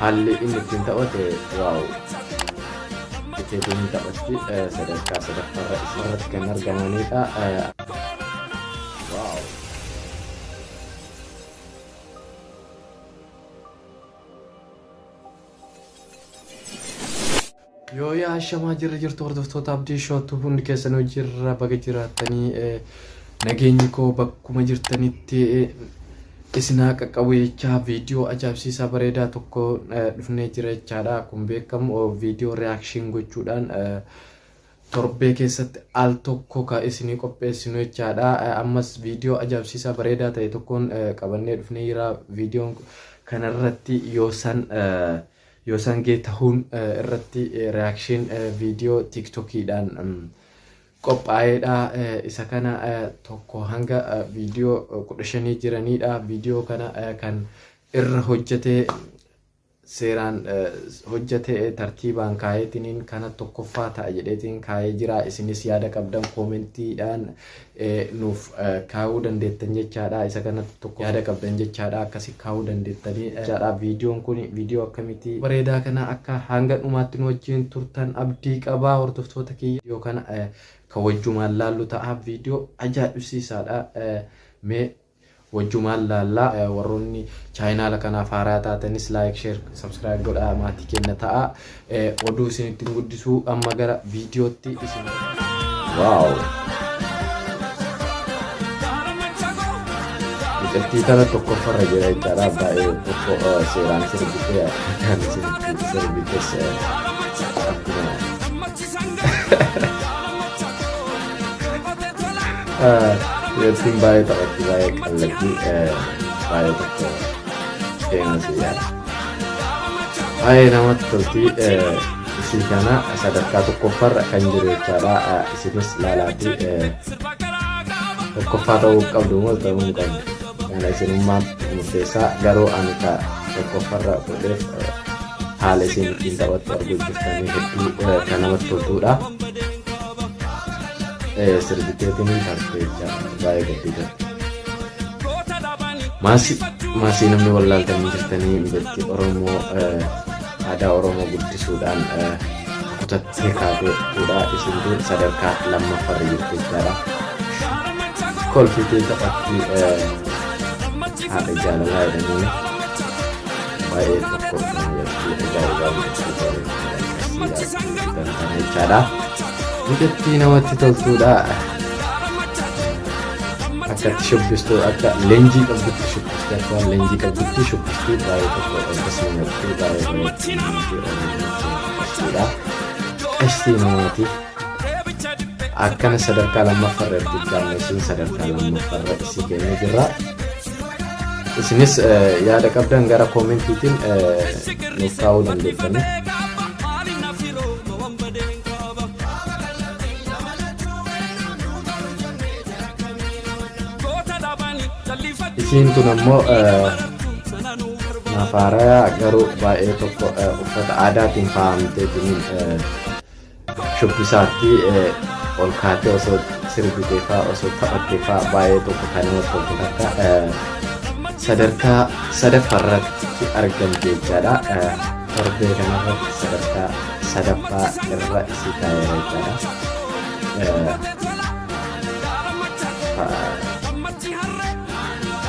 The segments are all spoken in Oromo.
haalli inni ittiin taphate waaw tikeetiin taphatti sadarkaa sadaffaarra isarratti kan argamanidha. Waaw. Yoo yaa shamaa jirtu hordoftoota abdii shootu hundi keessanuu jirra baga jiraatanii nageenyi koo bakkuma jirtanitti isinaa qaqqabu jechaa viidiyoo ajaa'ibsiisaa bareedaa tokko dhufnee jira jechaadha. Kun beekamu viidiyoo reakshin gochuudhaan torbee keessatti al tokko ka isinii qopheessinu jechaadha. Ammas viidiyoo ajaa'ibsiisaa bareedaa ta'e tokkoon qabannee dhufnee jira. Viidiyoon kanarratti yoosan geetahuun irratti reakshin viidiyoo tiktokiidhaan qophaa'eedha. Isa kana tokko hanga viidiyoo 15 jiranidha. Viidiyoo kana kan irra hojjete seeraan hojjete tartiibaan kaayeetiin kana tokkoffaa ta'a jedheetiin kaayee jira. Isinis yaada qabdan koomentiidhaan nuuf kaa'uu dandeettan jechaadha. Isa kana tokko yaada qabdan jechaadha. Akkasii kaa'uu dandeettanii jechaadha. Viidiyoon kun viidiyoo akkamitti bareedaa kana akka hanga dhumaatti nu wajjin turtan abdii qabaa hordoftoota kiyya. Viidiyoo kana ka wajjumaan laallu ta'a. Viidiyoo ajaa'ibsiisaadha. Mee wajjumaan laallaa warroonni chaayinaala kanaaf haaraa taatanis laayik sheer sabskiraayib godhaa maatii kenna ta'a. Oduu isinittiin guddisuu amma gara viidiyootti isin. Waaw. Biqiltii kana tokkoffarra jira jechaadha. Baay'ee tokko seeraan sirbitee kan isinitti sirbites akkuma Biqiltiin baay'ee taphatti baay'ee qallatti baay'ee tokko seenas yaada. Baay'ee namatti tolti. Isii kana sadarkaa tokkoffarra kan jiru jechaadha. Isinis laalaati tokkoffaa ta'uu qabdu moo ta'uu hin qabdu. Kana isinummaa murteessaa garuu ani ka tokkoffarra godheef haala isin ittiin taphattu arguu jirtanii hedduu kan namatti toltudha. Sirbiteetiin tarteecha baay'ee gaddida. Maasii namni wallaaltanii jirtanii biratti Oromoo aadaa Oromoo guddisuudhaan kutattee kaatudha. Isin sadarkaa lammaffarra jirtu jechaadha. Kolfitee taphatti haadha jaalalaa jedhanii baay'ee tokko ajaa'ibaa jechaadha. Biqiltii namatti toltudha. Akkatti shubbistu akka leenjii qabdutti shubbistu akka leenjii qabdutti shubbistu baay'ee tokko akkasumatti baay'ee qashtii namaati. Akkana sadarkaa lammaffarra irratti jaallatanii sadarkaa lammaffarra isii kennee jirra. Isinis yaada qabdan gara koomentiitiin nuuf kaa'uu dandeettanii. Isiin tun ammoo nafaaraa garuu baay'ee tokko uffata aadaatiin faayamteetiin shubbisaatti ol kaatee osoo sirbitee fa'aa osoo taphattee fa'aa baay'ee tokko kan namatti toltu akka sadarkaa sadaffaarratti argamte jechaadha. Torbee kanarratti sadarkaa sadaffaa irra isii taa'eera jechaadha.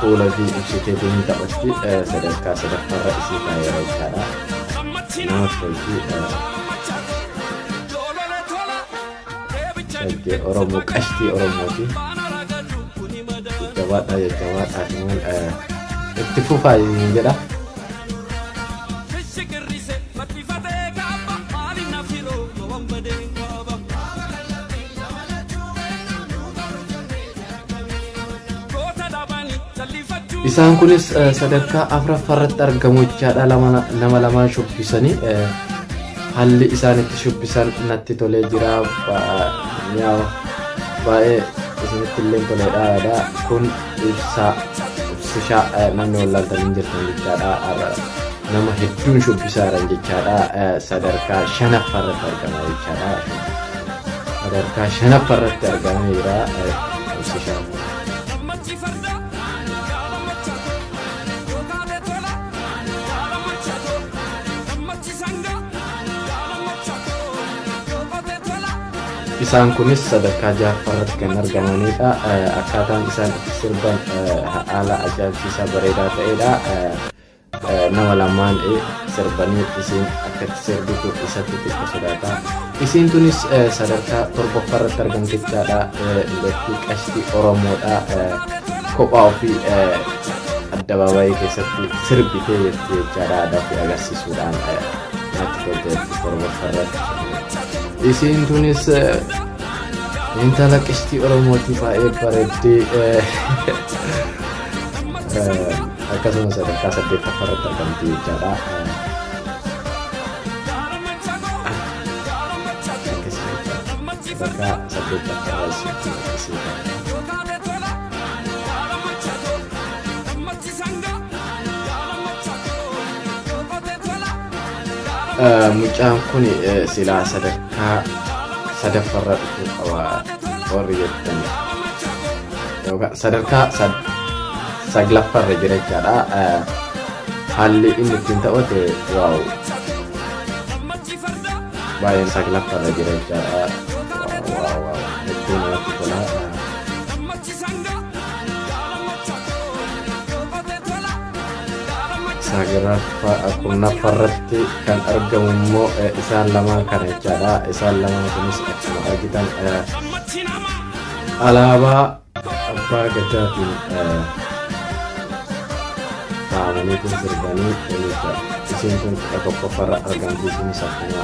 Fuula fi ibsiteetiin taphatti sadarkaa sadaffaarra isii taa'eera jechaadha. Namatti tolti. Oromoo qashtii Oromooti. Jabaadhaa jajjabaadhaa jimaan itti fufaa jedha. Isaan kunis sadarkaa afuraffaarratti argamu jechaadha. Nama lamaan shubbisanii haalli isaan itti shubbisan natti tolee jira. Baay'ee isinitti illee toleedha. Kun ibsishaa namni wallaaltanii jirtan jechaadha. Nama hedduun shubbisaadhaan jechaadha. Sadarkaa shanaffaarratti argama jechaadha. Sadarkaa shanaffaarratti argamee jira ibsishaa. isaan kunis sadarkaa ja'affaarratti kan argamanidha. Akkaataan isaan sirban haala ajaa'ibsiisaa bareedaa ta'edha. Nama lamaan sirbanii isin akkatti sirbitu isatti xiqqoo sodaata. Isiin tunis sadarkaa torbaffaarratti argamtichaadha. Dubartii qashtii Oromoodha. Kophaa ofii addabaabaayii keessatti sirbitee jirti jechaadha. Aadaa ofii agarsiisuudhaan natti tolte torbaffaarratti. Isiin tunis intala qashtii Oromooti baay'ee bareeddee akkasumas sadarkaa 8ffaarratti argamti jechaadha. Sadarkaa 8ffaarratti mucaan kun silaa sadarkaa 3ffaarra dhufuu qaba warri jettan yookaan sadarkaa 9ffaarra jira jechaadha. Haalli inni ittiin taphate waaw baay'een 9ffaarra jira jechaadha. Waaw hedduu namatti tola. Kurnaffaarratti kan argamu immoo isaan lamaan kana jechaadha. Isaan lamaan kunis akkuma argitan alaabaa abbaa gadaatiin kaa'amanii kun sirbanii isiin kun 11ffaarra argamti. Isinis akkuma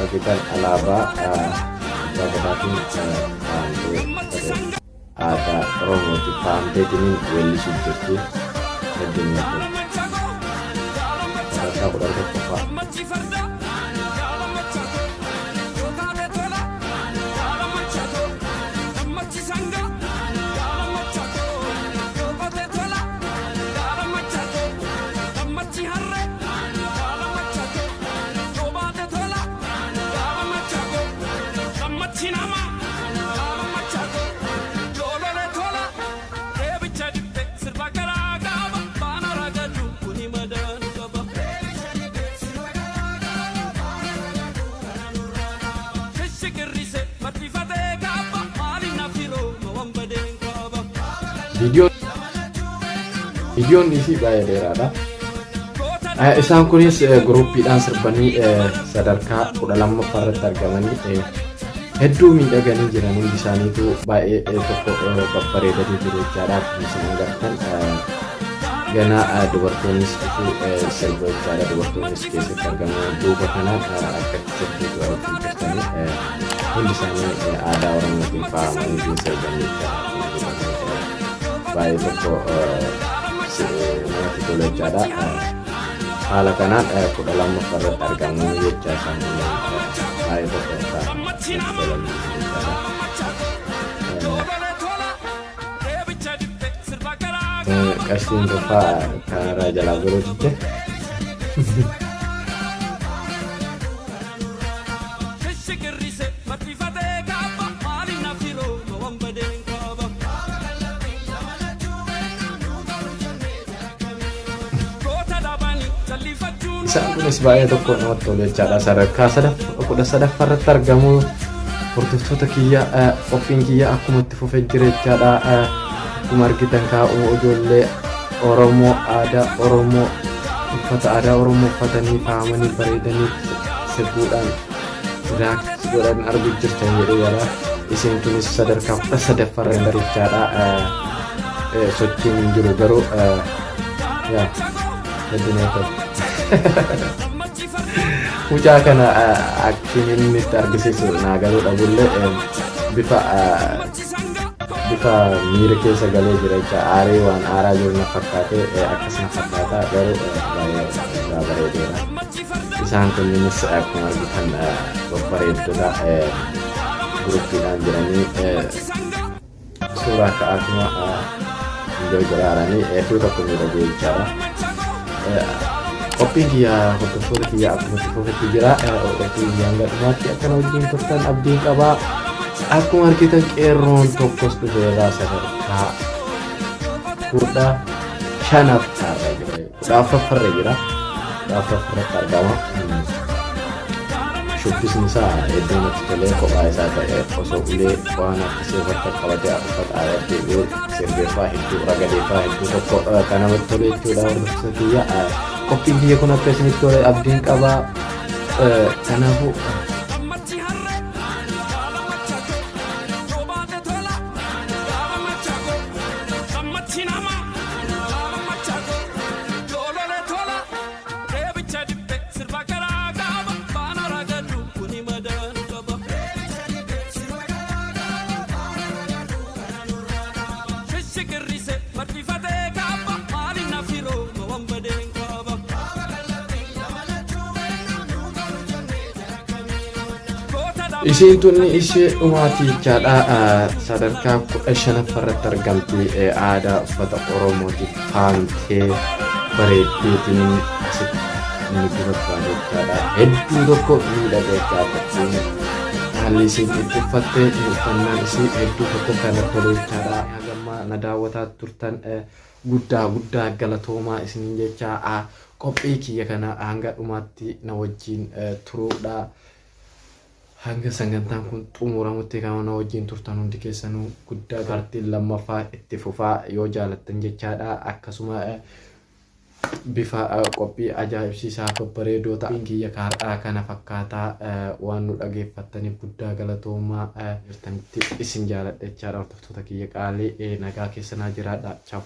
argitan alaabaa abbaa gadaatiin kaa'amtee aadaa Oromooti kaa'amteetiin weellisuuf jirti. Hedduun sadarkaa 11ffaa. Videoon isii baay'ee dheeraadha. Isaan kunis gruppiidhaan sirbanii sadarkaa 12ffaarratti argamanii hedduu miidhaganii jiran. Hundi isaaniitu baay'ee tokko babbareedanii jiru jechaadha. Akkuma agartan ganaa dubartoonnis dhufuu sirba jechaadha. Dubartoonnis keessatti argaman duuba kanaan akkatti sirbiitu arginu jirtanii hundi isaanii aadaa Oromootiin faayamanii sirbanii jechaadha. Baay'ee tokko namatti tola jechaadha. Haala kanaan 12ffaarratti argamu jechaa isaanii baay'ee tokko namatti tolan jechaadha. Qashtiin tokkaa kanarraa jalaa biroo jette. Isaan kunis baay'ee tokko namatti tolu jechaadha. Sadarkaa 13ffaarratti argamu. Hordoftoota kiyya qophiin kiyya akkuma itti fufee jira jechaadha. Akkuma argitan kaa'uma ijoollee Oromoo aadaa Oromoo uffata aadaa Oromoo uffatanii faayamanii bareedanii sirbuudhaan react godhan arguu jirtan jedhee jira. Isiin kunis sadarkaa 13ffaarra hin jechaadha. Sochiin hin jiru garuu hedduu namatti tola. Mucaa kana akkiin inni itti argisiisu naa galuu dhabullee bifa miira keessa galee jira jecha aarii waan aaraa jiru na fakkaate akkasuma fakkaata garuu baay'ee bareedeera. Isaan kunniinis akkuma argitan babbareeddota guruppiidhaan jiranii suuraa ka'aatuma jiraaranii hedduu tokko miidhagee jechaadha. Qophiin kiyya hordoftoota kiyya akkuma itti fufetti jira. Qophiin kiyya hanga dhumaatti akkana wajjin turtan abdiin qabaa. Akkuma argitan qeerroon tokkos dhufeeraa sadarkaa 15ffaarra jira. 14ffaarra jira. 14ffaarratti argama. bisnisa iddoo natti tolee kophaa isaa ta'e osoo ulee waan akkasii irratti qabatee uffata aadaa sirbeeffaa hedduu ragadeeffaa hedduu tokko kan namatti tole jechuudha. Hordoftoota kiyya qophiin biyya kun akka isinitti tole abdiin qabaa. Kanaafuu isiin tun ishee dhumaatichaadha. Sadarkaa 15 irratti argamti. Aadaa uffata Oromootiif faamtee bareeddeetiin asitti inni dubartaa jechaadha. Hedduu tokko miidhagee gaafatti haalli isiin itti uffattee uffannaan isii hedduu tokko kan tolu jechaadha. Hagammaa na daawwataa turtan guddaa galatoomaa isiniin jecha qophii kiyya kana hanga dhumaatti na wajjin turuudha. Hanga sagantaan kun xumuramutti kan na wajjin turtan hundi keessanuu guddaa gartiin lammaffaa itti fufaa yoo jaalattan jechaadha. Akkasuma bifa qophii ajaa'ibsiisaa babbareedoo ta'an kiyya kaardhaa kana fakkaataa waan nu dhageeffattaniif guddaa galatoomaa jirtanitti isin jaaladha jechaadha. Hordoftoota kiyya qaalii nagaa keessanaa jiraadha. Ciao.